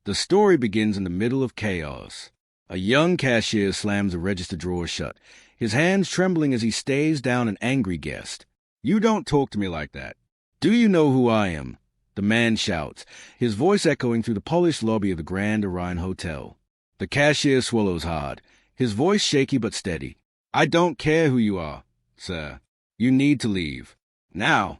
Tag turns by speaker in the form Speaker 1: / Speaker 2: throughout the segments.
Speaker 1: The story begins in the middle of chaos. A young cashier slams a register drawer shut, his hands trembling as he stares down an angry guest. "You don't talk to me like that. Do you know who I am?" The man shouts, his voice echoing through the polished lobby of the Grand Orion Hotel. The cashier swallows hard, his voice shaky but steady. "I don't care who you are, sir. You need to leave. Now."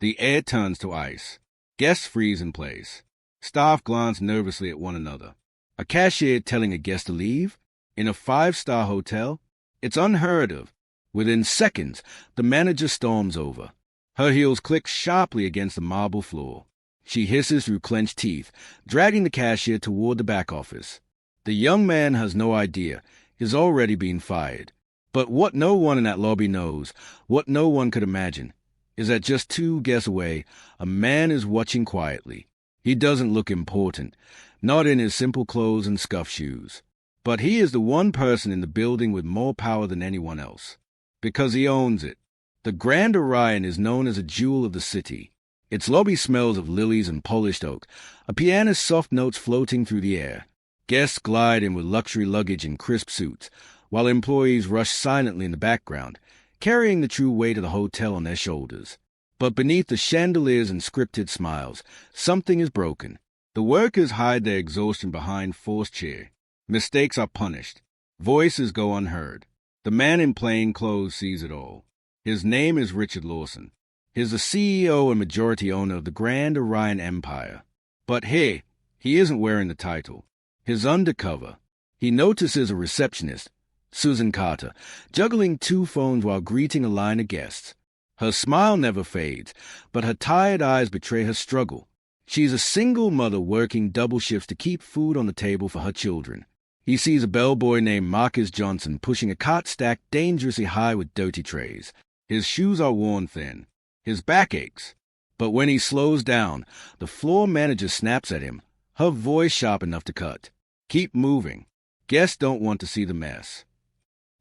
Speaker 1: The air turns to ice. Guests freeze in place. Staff glance nervously at one another. A cashier telling a guest to leave? In a 5-star hotel? It's unheard of. Within seconds, the manager storms over. Her heels click sharply against the marble floor. She hisses through clenched teeth, dragging the cashier toward the back office. The young man has no idea. He's already been fired. But what no one in that lobby knows, what no one could imagine, is that just 2 guests away, a man is watching quietly. He doesn't look important, not in his simple clothes and scuffed shoes. But he is the one person in the building with more power than anyone else. Because he owns it. The Grand Orion is known as a jewel of the city. Its lobby smells of lilies and polished oak, a pianist's soft notes floating through the air. Guests glide in with luxury luggage and crisp suits, while employees rush silently in the background, carrying the true weight of the hotel on their shoulders. But beneath the chandeliers and scripted smiles, something is broken. The workers hide their exhaustion behind forced cheer. Mistakes are punished. Voices go unheard. The man in plain clothes sees it all. His name is Richard Lawson. He's the CEO and majority owner of the Grand Orion Empire. But hey, he isn't wearing the title. He's undercover. He notices a receptionist, Susan Carter, juggling 2 phones while greeting a line of guests. Her smile never fades, but her tired eyes betray her struggle. She's a single mother working double shifts to keep food on the table for her children. He sees a bellboy named Marcus Johnson pushing a cart stacked dangerously high with dirty trays. His shoes are worn thin. His back aches. But when he slows down, the floor manager snaps at him, her voice sharp enough to cut. "Keep moving. Guests don't want to see the mess."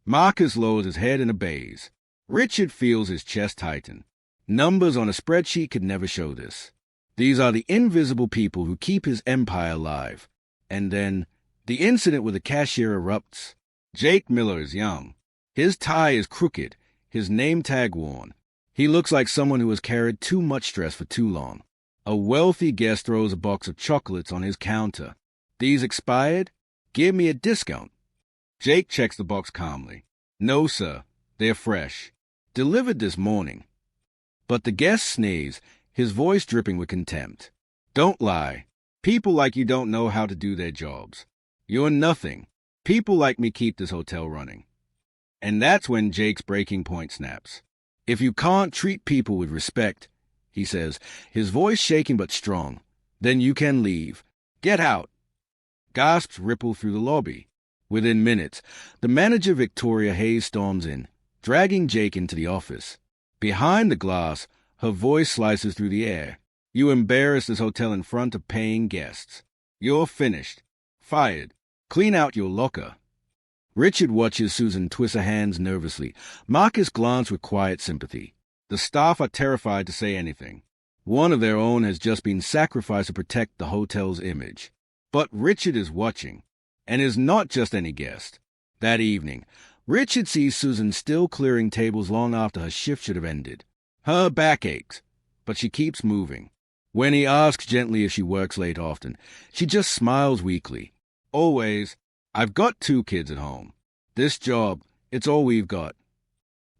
Speaker 1: Marcus lowers his head and obeys. Richard feels his chest tighten. Numbers on a spreadsheet could never show this. These are the invisible people who keep his empire alive. And then, the incident with the cashier erupts. Jake Miller is young. His tie is crooked, his name tag worn. He looks like someone who has carried too much stress for too long. A wealthy guest throws a box of chocolates on his counter. "These expired? Give me a discount." Jake checks the box calmly. "No, sir. They're fresh. Delivered this morning." But the guest sneers, his voice dripping with contempt. "Don't lie. People like you don't know how to do their jobs. You're nothing. People like me keep this hotel running." And that's when Jake's breaking point snaps. "If you can't treat people with respect," he says, his voice shaking but strong, "then you can leave. Get out." Gasps ripple through the lobby. Within minutes, the manager Victoria Hayes storms in, dragging Jake into the office. Behind the glass, her voice slices through the air. "You embarrass this hotel in front of paying guests. You're finished. Fired. Clean out your locker." Richard watches Susan twist her hands nervously. Marcus glances with quiet sympathy. The staff are terrified to say anything. One of their own has just been sacrificed to protect the hotel's image. But Richard is watching, and is not just any guest. That evening, Richard sees Susan still clearing tables long after her shift should have ended. Her back aches, but she keeps moving. When he asks gently if she works late often, she just smiles weakly. "Always. I've got 2 kids at home. This job, it's all we've got."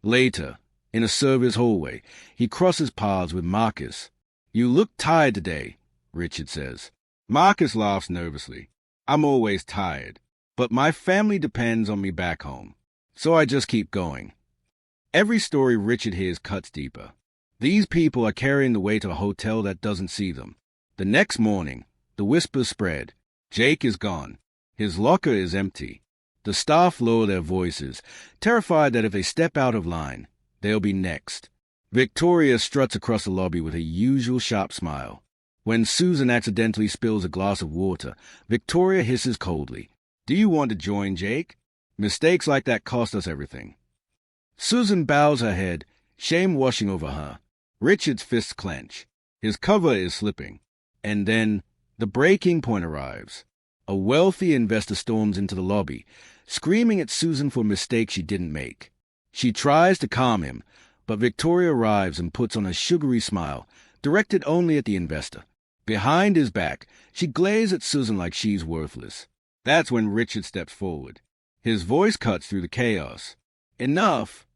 Speaker 1: Later, in a service hallway, he crosses paths with Marcus. "You look tired today," Richard says. Marcus laughs nervously. "I'm always tired, but my family depends on me back home, so I just keep going." Every story Richard hears cuts deeper. These people are carrying the weight of a hotel that doesn't see them. The next morning, the whispers spread. Jake is gone. His locker is empty. The staff lower their voices, terrified that if they step out of line, they'll be next. Victoria struts across the lobby with her usual sharp smile. When Susan accidentally spills a glass of water, Victoria hisses coldly, "Do you want to join Jake? Mistakes like that cost us everything." Susan bows her head, shame washing over her. Richard's fists clench. His cover is slipping. And then The breaking point arrives. A wealthy investor storms into the lobby, screaming at Susan for a mistake she didn't make. She tries to calm him, but Victoria arrives and puts on a sugary smile, directed only at the investor. Behind his back, she glares at Susan like she's worthless. That's when Richard steps forward. His voice cuts through the chaos. Enough!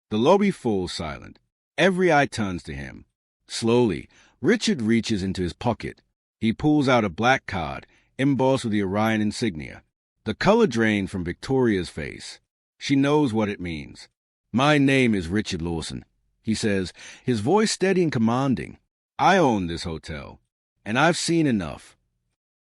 Speaker 1: The lobby falls silent. Every eye turns to him. Slowly, Richard reaches into his pocket. He pulls out a black card, embossed with the Orion insignia. The color drained from Victoria's face. She knows what it means. My name is Richard Lawson, he says, his voice steady and commanding. I own this hotel, and I've seen enough.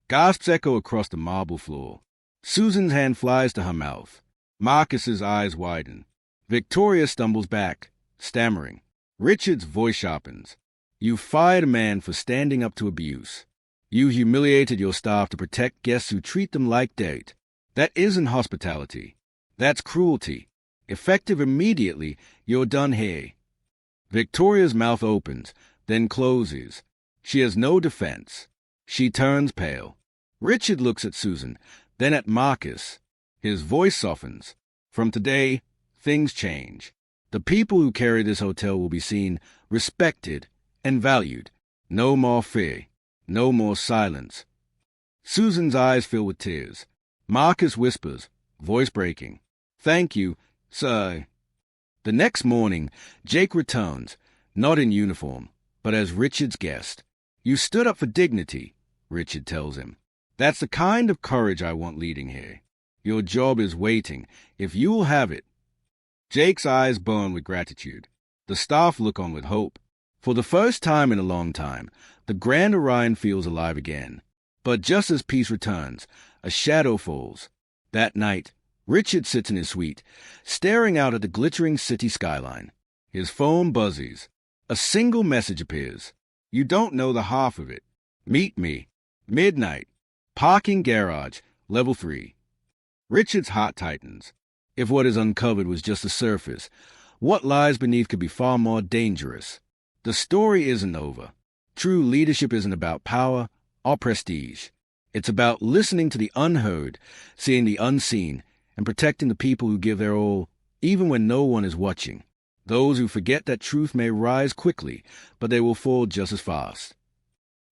Speaker 1: Gasps echo across the marble floor. Susan's hand flies to her mouth. Marcus's eyes widen. Victoria stumbles back, stammering. Richard's voice sharpens. You fired a man for standing up to abuse. You humiliated your staff to protect guests who treat them like dirt. That isn't hospitality. That's cruelty. Effective immediately, you're done here. Victoria's mouth opens, then closes. She has no defense. She turns pale. Richard looks at Susan, then at Marcus. His voice softens. From today, things change. The people who carry this hotel will be seen, respected, and valued. No more fear. No more silence. Susan's eyes fill with tears. Marcus whispers, voice breaking. Thank you, sir. The next morning, Jake returns, not in uniform, but as Richard's guest. You stood up for dignity, Richard tells him. That's the kind of courage I want leading here. Your job is waiting, if you'll have it. Jake's eyes burn with gratitude. The staff look on with hope. For the first time in a long time, the Grand Orion feels alive again. But just as peace returns, a shadow falls. That night, Richard sits in his suite, staring out at the glittering city skyline. His phone buzzes. A single message appears. You don't know the half of it. Meet me. Midnight. Parking garage, level 3. Richard's heart tightens. If what is uncovered was just the surface, what lies beneath could be far more dangerous. The story isn't over. True leadership isn't about power or prestige. It's about listening to the unheard, seeing the unseen, and protecting the people who give their all, even when no one is watching. Those who forget that truth may rise quickly, but they will fall just as fast.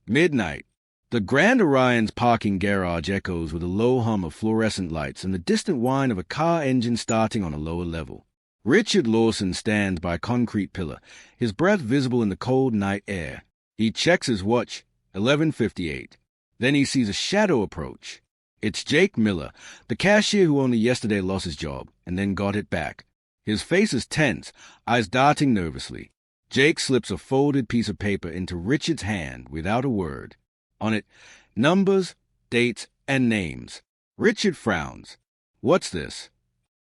Speaker 1: Midnight. The Grand Orion's parking garage echoes with a low hum of fluorescent lights and the distant whine of a car engine starting on a lower level. Richard Lawson stands by a concrete pillar, his breath visible in the cold night air. He checks his watch, 11:58. Then he sees a shadow approach. It's Jake Miller, the cashier who only yesterday lost his job and then got it back. His face is tense, eyes darting nervously. Jake slips a folded piece of paper into Richard's hand without a word. On it, numbers, dates, and names. Richard frowns. What's this?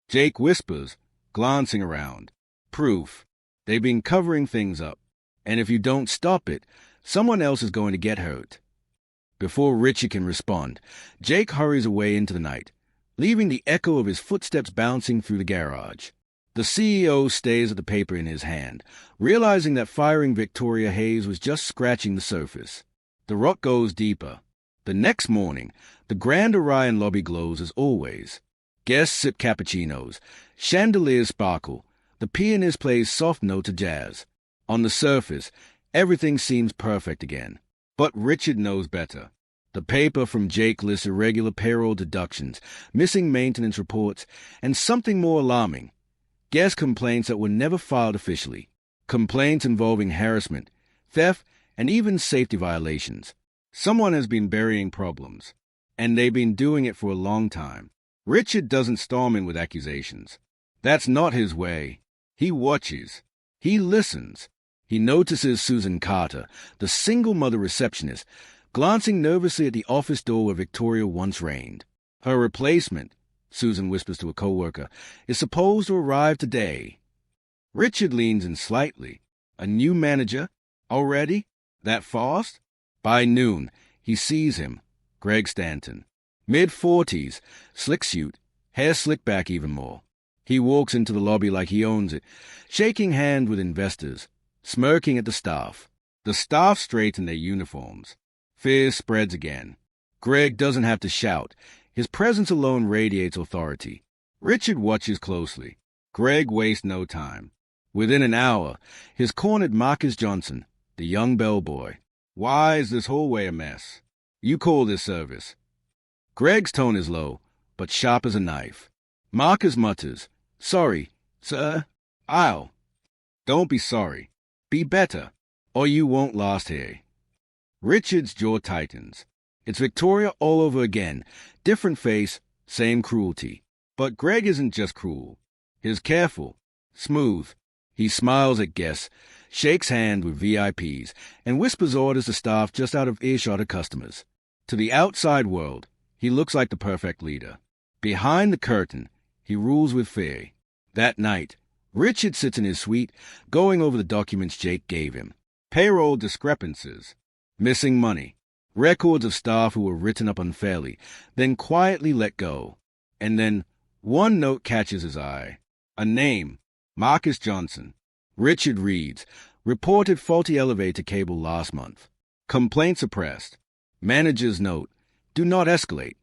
Speaker 1: Jake whispers, glancing around. Proof. They've been covering things up, and if you don't stop it, someone else is going to get hurt. Before Richard can respond, Jake hurries away into the night, leaving the echo of his footsteps bouncing through the garage. The CEO stays at the paper in his hand, realizing that firing Victoria Hayes was just scratching the surface. The rot goes deeper. The next morning, the Grand Orion lobby glows as always. Guests sip cappuccinos, chandeliers sparkle, the pianist plays soft notes of jazz. On the surface, everything seems perfect again. But Richard knows better. The paper from Jake lists irregular payroll deductions, missing maintenance reports, and something more alarming, guest complaints that were never filed officially. Complaints involving harassment, theft, and even safety violations. Someone has been burying problems, and they've been doing it for a long time. Richard doesn't storm in with accusations. That's not his way. He watches. He listens. He notices Susan Carter, the single-mother receptionist, glancing nervously at the office door where Victoria once reigned. Her replacement, Susan whispers to a coworker, is supposed to arrive today. Richard leans in slightly. A new manager? Already? That fast? By noon, he sees him, Greg Stanton. Mid-40s, slick suit, hair slicked back even more. He walks into the lobby like he owns it, shaking hands with investors, smirking at the staff. The staff straighten their uniforms. Fear spreads again. Greg doesn't have to shout. His presence alone radiates authority. Richard watches closely. Greg wastes no time. Within an hour, he's cornered Marcus Johnson, the young bellboy. Why is this hallway a mess? You call this service. Greg's tone is low, but sharp as a knife. Marcus mutters, "Sorry, sir. I'll." Don't be sorry. Be better, or you won't last here. Richard's jaw tightens. It's Victoria all over again. Different face, same cruelty. But Greg isn't just cruel. He's careful, smooth. He smiles at guests, shakes hands with VIPs, and whispers orders to staff just out of earshot of customers. To the outside world, he looks like the perfect leader. Behind the curtain, he rules with fear. That night, Richard sits in his suite, going over the documents Jake gave him. Payroll discrepancies, missing money, records of staff who were written up unfairly, then quietly let go. And then one note catches his eye. A name, Marcus Johnson. Richard reads, reported faulty elevator cable last month. Complaint suppressed. Manager's note, do not escalate.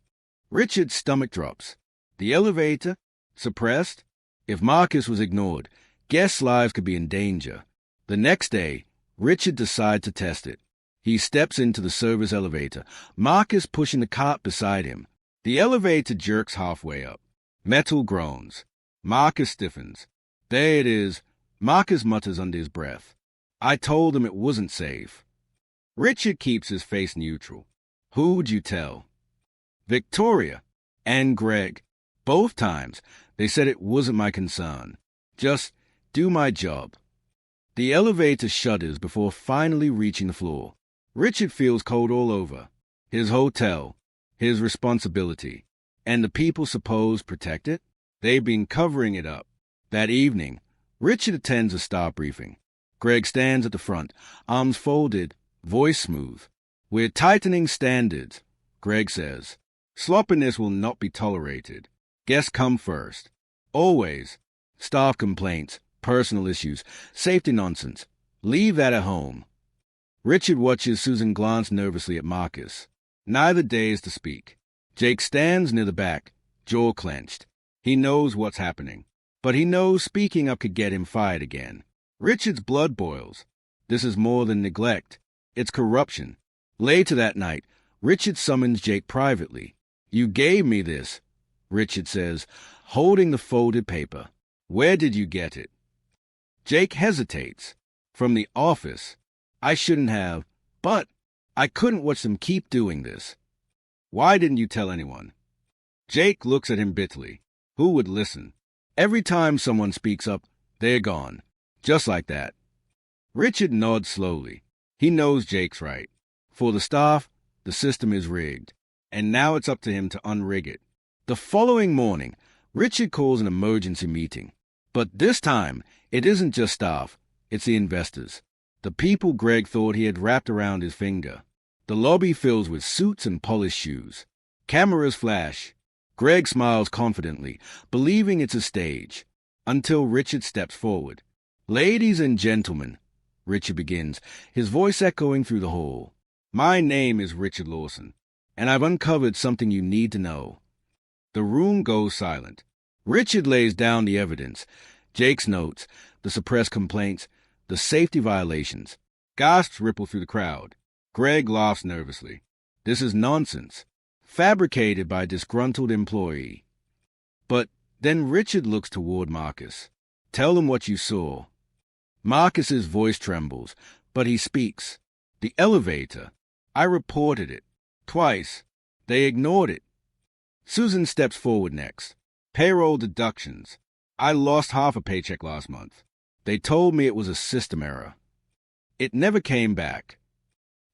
Speaker 1: Richard's stomach drops. The elevator? Suppressed? If Marcus was ignored, guests' lives could be in danger. The next day, Richard decides to test it. He steps into the server's elevator, Marcus pushing the cart beside him. The elevator jerks halfway up. Metal groans. Marcus stiffens. There it is. Marcus mutters under his breath. I told him it wasn't safe. Richard keeps his face neutral. Who would you tell? Victoria and Greg. Both times, they said it wasn't my concern. Just do my job. The elevator shudders before finally reaching the floor. Richard feels cold all over. His hotel, his responsibility, and the people supposed protect it? They've been covering it up. That evening, Richard attends a staff briefing. Greg stands at the front, arms folded, voice smooth. We're tightening standards, Greg says. Sloppiness will not be tolerated. Guests come first. Always. Staff complaints, personal issues, safety nonsense. Leave that at home. Richard watches Susan glance nervously at Marcus. Neither dares to speak. Jake stands near the back, jaw clenched. He knows what's happening, but he knows speaking up could get him fired again. Richard's blood boils. This is more than neglect. It's corruption. Later that night, Richard summons Jake privately. You gave me this, Richard says, holding the folded paper. Where did you get it? Jake hesitates. From the office. I shouldn't have, but I couldn't watch them keep doing this. Why didn't you tell anyone? Jake looks at him bitterly. Who would listen? Every time someone speaks up, they're gone. Just like that. Richard nods slowly. He knows Jake's right. For the staff, the system is rigged. And now it's up to him to unrig it. The following morning, Richard calls an emergency meeting. But this time, it isn't just staff. It's the investors. The people Greg thought he had wrapped around his finger. The lobby fills with suits and polished shoes. Cameras flash. Greg smiles confidently, believing it's a stage, until Richard steps forward. Ladies and gentlemen, Richard begins, his voice echoing through the hall. My name is Richard Lawson, and I've uncovered something you need to know. The room goes silent. Richard lays down the evidence, Jake's notes, the suppressed complaints, the safety violations. Gasps ripple through the crowd. Greg laughs nervously. This is nonsense, fabricated by a disgruntled employee. But then Richard looks toward Marcus. Tell him what you saw. Marcus's voice trembles, but he speaks. The elevator. I reported it. Twice. They ignored it. Susan steps forward next. Payroll deductions. I lost half a paycheck last month. They told me it was a system error. It never came back.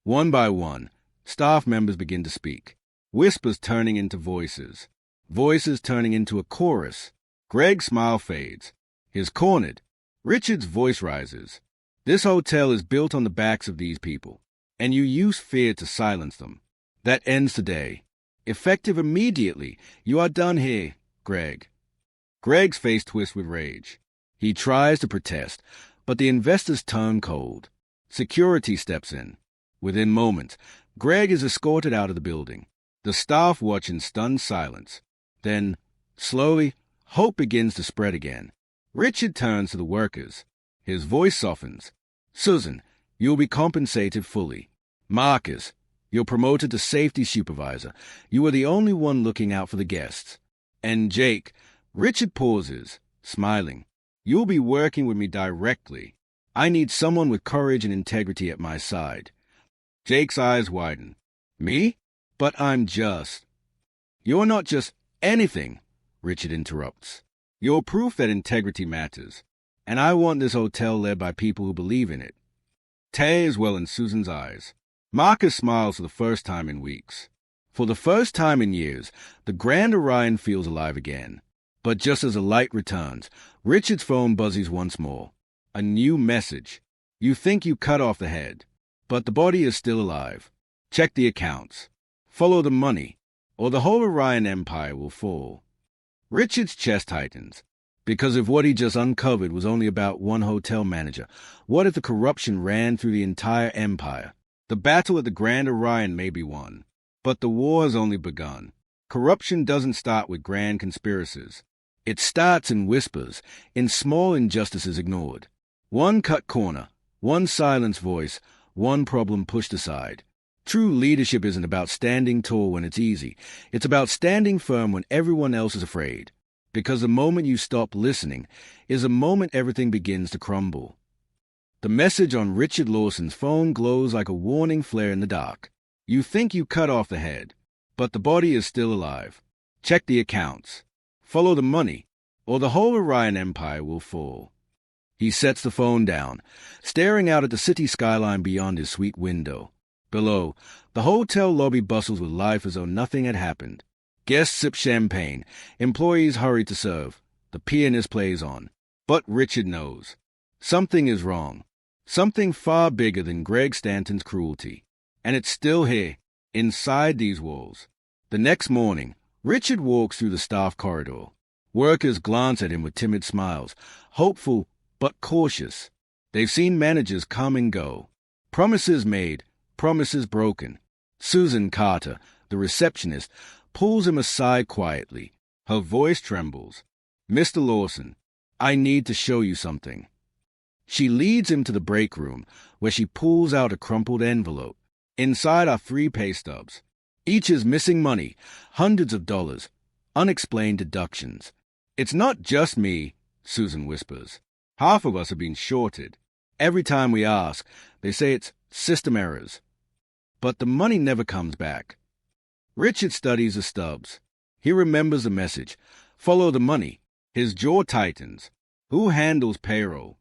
Speaker 1: One by one, staff members begin to speak. Whispers turning into voices. Voices turning into a chorus. Greg's smile fades. He's cornered. Richard's voice rises. This hotel is built on the backs of these people, and you use fear to silence them. That ends today. Effective immediately. You are done here, Greg. Greg's face twists with rage. He tries to protest, but the investors turn cold. Security steps in. Within moments, Greg is escorted out of the building. The staff watch in stunned silence. Then, slowly, hope begins to spread again. Richard turns to the workers. His voice softens. Susan, you'll be compensated fully. Marcus, you're promoted to safety supervisor. You are the only one looking out for the guests. And Jake, Richard pauses, smiling. You'll be working with me directly. I need someone with courage and integrity at my side. Jake's eyes widen. Me? But I'm just... You're not just anything, Richard interrupts. You're proof that integrity matters. And I want this hotel led by people who believe in it. Tears well in Susan's eyes. Marcus smiles for the first time in weeks. For the first time in years, the Grand Orion feels alive again. But just as the light returns, Richard's phone buzzes once more. A new message. You think you cut off the head, but the body is still alive. Check the accounts. Follow the money, or the whole Orion Empire will fall. Richard's chest tightens. Because if what he just uncovered was only about one hotel manager, what if the corruption ran through the entire empire? The battle at the Grand Orion may be won, but the war has only begun. Corruption doesn't start with grand conspiracies. It starts in whispers, in small injustices ignored. One cut corner, one silenced voice, one problem pushed aside. True leadership isn't about standing tall when it's easy. It's about standing firm when everyone else is afraid. Because the moment you stop listening is the moment everything begins to crumble. The message on Richard Lawson's phone glows like a warning flare in the dark. You think you cut off the head, but the body is still alive. Check the accounts. Follow the money, or the whole Orion Empire will fall. He sets the phone down, staring out at the city skyline beyond his suite window. Below, the hotel lobby bustles with life as though nothing had happened. Guests sip champagne, employees hurry to serve, the pianist plays on. But Richard knows. Something is wrong. Something far bigger than Greg Stanton's cruelty. And it's still here, inside these walls. The next morning, Richard walks through the staff corridor. Workers glance at him with timid smiles, hopeful but cautious. They've seen managers come and go. Promises made, promises broken. Susan Carter, the receptionist, pulls him aside quietly. Her voice trembles. Mr. Lawson, I need to show you something. She leads him to the break room, where she pulls out a crumpled envelope. Inside are 3 pay stubs. Each is missing money, hundreds of dollars, unexplained deductions. It's not just me, Susan whispers. Half of us have been shorted. Every time we ask, they say it's system errors. But the money never comes back. Richard studies the stubs. He remembers the message. Follow the money. His jaw tightens. Who handles payroll?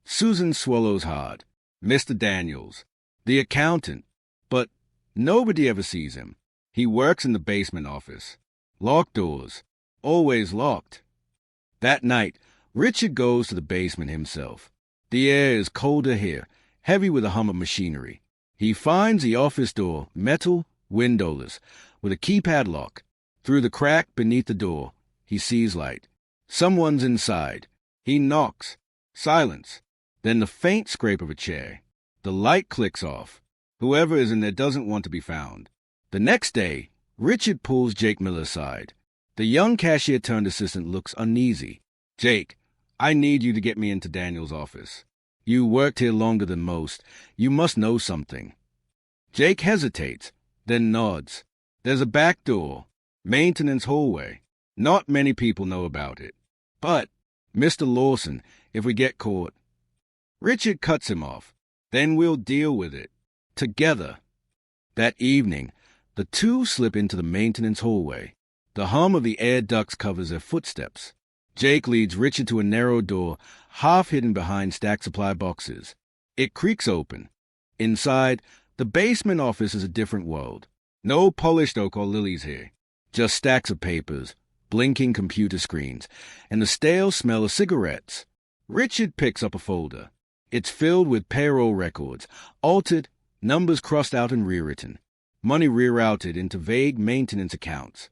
Speaker 1: Susan swallows hard. Mr. Daniels, the accountant. But nobody ever sees him. He works in the basement office. Locked doors. Always locked. That night, Richard goes to the basement himself. The air is colder here, heavy with the hum of machinery. He finds the office door, metal, windowless, with a keypad lock. Through the crack beneath the door, he sees light. Someone's inside. He knocks. Silence. Then the faint scrape of a chair. The light clicks off. Whoever is in there doesn't want to be found. The next day, Richard pulls Jake Miller aside. The young cashier-turned-assistant looks uneasy. Jake, I need you to get me into Daniel's office. You worked here longer than most. You must know something. Jake hesitates, then nods. There's a back door. Maintenance hallway. Not many people know about it. But, Mr. Lawson, if we get caught... Richard cuts him off. Then we'll deal with it. Together. That evening, the two slip into the maintenance hallway. The hum of the air ducts covers their footsteps. Jake leads Richard to a narrow door, half hidden behind stacked supply boxes. It creaks open. Inside, the basement office is a different world. No polished oak or lilies here. Just stacks of papers, blinking computer screens, and the stale smell of cigarettes. Richard picks up a folder. It's filled with payroll records, altered, numbers crossed out and rewritten, money rerouted into vague maintenance accounts.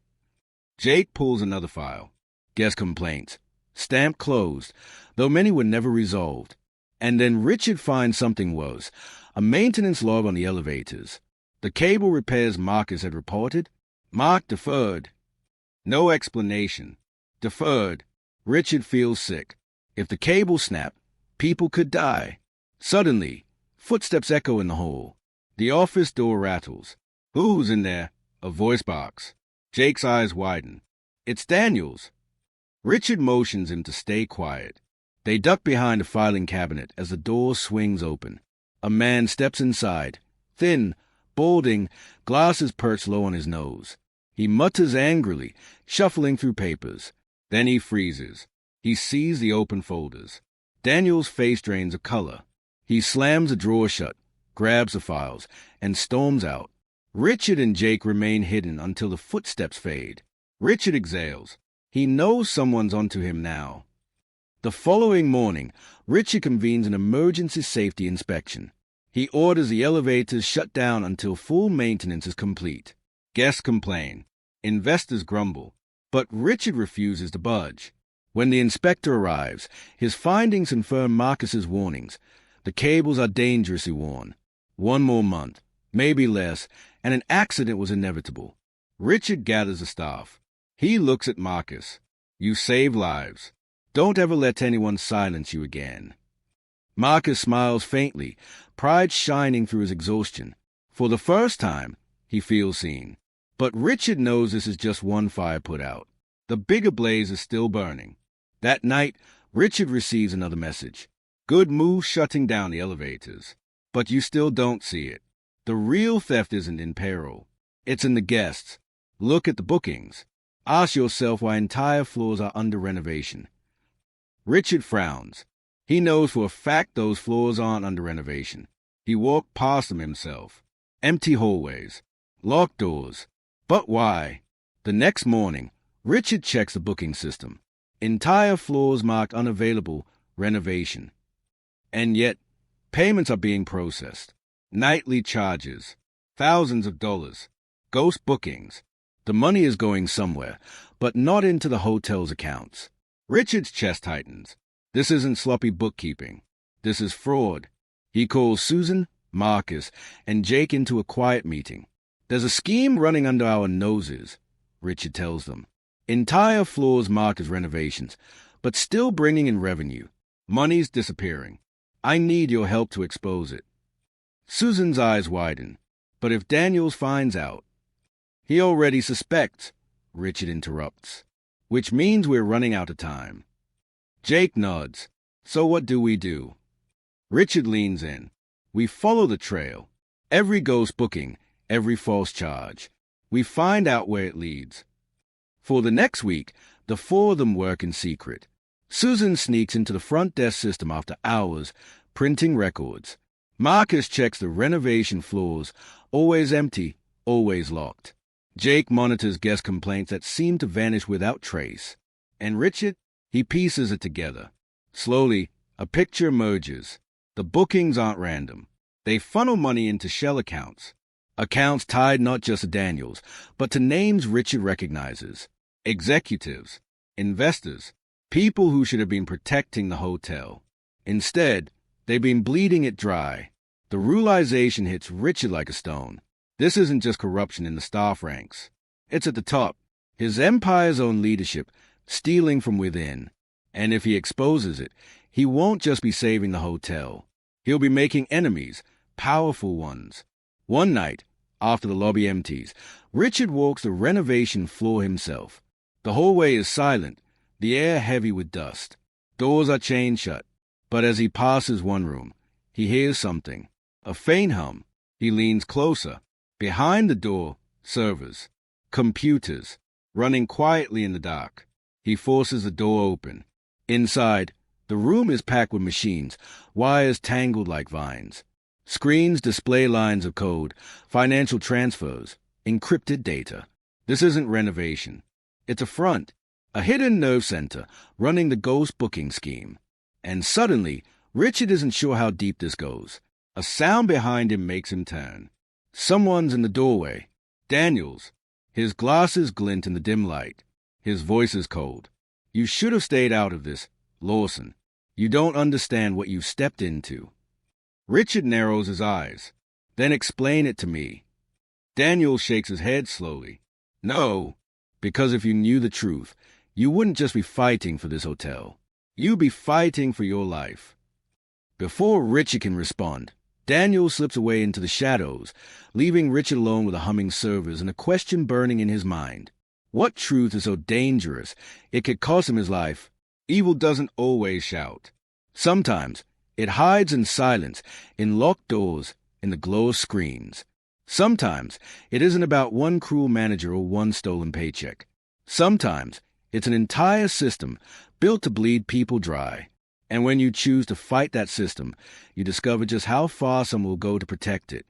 Speaker 1: Jake pulls another file. Guest complaints. Stamped closed, though many were never resolved. And then Richard finds something worse. A maintenance log on the elevators. The cable repairs Marcus had reported? Mark deferred. No explanation. Deferred. Richard feels sick. If the cable snapped, people could die. Suddenly, footsteps echo in the hall. The office door rattles. Who's in there? A voice box. Jake's eyes widen. It's Daniels. Richard motions him to stay quiet. They duck behind a filing cabinet as the door swings open. A man steps inside. Thin, balding, glasses perched low on his nose. He mutters angrily, shuffling through papers. Then he freezes. He sees the open folders. Daniel's face drains a color. He slams a drawer shut, grabs the files, and storms out. Richard and Jake remain hidden until the footsteps fade. Richard exhales. He knows someone's onto him now. The following morning, Richard convenes an emergency safety inspection. He orders the elevators shut down until full maintenance is complete. Guests complain. Investors grumble. But Richard refuses to budge. When the inspector arrives, his findings confirm Marcus's warnings. The cables are dangerously worn. 1 more month, maybe less, and an accident was inevitable. Richard gathers the staff. He looks at Marcus. You save lives. Don't ever let anyone silence you again. Marcus smiles faintly, pride shining through his exhaustion. For the first time, he feels seen. But Richard knows this is just one fire put out. The bigger blaze is still burning. That night, Richard receives another message. Good move shutting down the elevators. But you still don't see it. The real theft isn't in payroll. It's in the guests. Look at the bookings. Ask yourself why entire floors are under renovation. Richard frowns. He knows for a fact those floors aren't under renovation. He walked past them himself. Empty hallways. Locked doors. But why? The next morning, Richard checks the booking system. Entire floors marked unavailable, renovation. And yet, payments are being processed. Nightly charges. Thousands of dollars. Ghost bookings. The money is going somewhere, but not into the hotel's accounts. Richard's chest tightens. This isn't sloppy bookkeeping. This is fraud. He calls Susan, Marcus, and Jake into a quiet meeting. There's a scheme running under our noses, Richard tells them. Entire floors marked as renovations, but still bringing in revenue. Money's disappearing. I need your help to expose it. Susan's eyes widen. But if Daniels finds out... He already suspects, Richard interrupts, which means we're running out of time. Jake nods. So what do we do? Richard leans in. We follow the trail. Every ghost booking, every false charge. We find out where it leads. For the next week, the 4 of them work in secret. Susan sneaks into the front desk system after hours, printing records. Marcus checks the renovation floors, always empty, always locked. Jake monitors guest complaints that seem to vanish without trace. And Richard, he pieces it together. Slowly, a picture emerges. The bookings aren't random. They funnel money into shell accounts. Accounts tied not just to Daniels, but to names Richard recognizes. Executives, investors, people who should have been protecting the hotel. Instead, they've been bleeding it dry. The realization hits Richard like a stone. This isn't just corruption in the staff ranks. It's at the top. His empire's own leadership, stealing from within. And if he exposes it, he won't just be saving the hotel. He'll be making enemies, powerful ones. One night, after the lobby empties, Richard walks the renovation floor himself. The hallway is silent, the air heavy with dust. Doors are chained shut. But as he passes one room, he hears something. A faint hum. He leans closer. Behind the door, servers. Computers. Running quietly in the dark. He forces the door open. Inside, the room is packed with machines, wires tangled like vines. Screens display lines of code, financial transfers, encrypted data. This isn't renovation. It's a front, a hidden nerve center running the ghost booking scheme. And suddenly, Richard isn't sure how deep this goes. A sound behind him makes him turn. Someone's in the doorway. Daniels. His glasses glint in the dim light. His voice is cold. You should have stayed out of this, Lawson. You don't understand what you stepped into. Richard narrows his eyes. Then explain it to me. Daniel shakes his head slowly. No, because if you knew the truth, you wouldn't just be fighting for this hotel. You'd be fighting for your life. Before Richard can respond, Daniel slips away into the shadows, leaving Richard alone with the humming servers and a question burning in his mind. What truth is so dangerous it could cost him his life? Evil doesn't always shout. Sometimes it hides in silence, in locked doors, in the glow of screens. Sometimes it isn't about one cruel manager or one stolen paycheck. Sometimes it's an entire system built to bleed people dry. And when you choose to fight that system, you discover just how far some will go to protect it.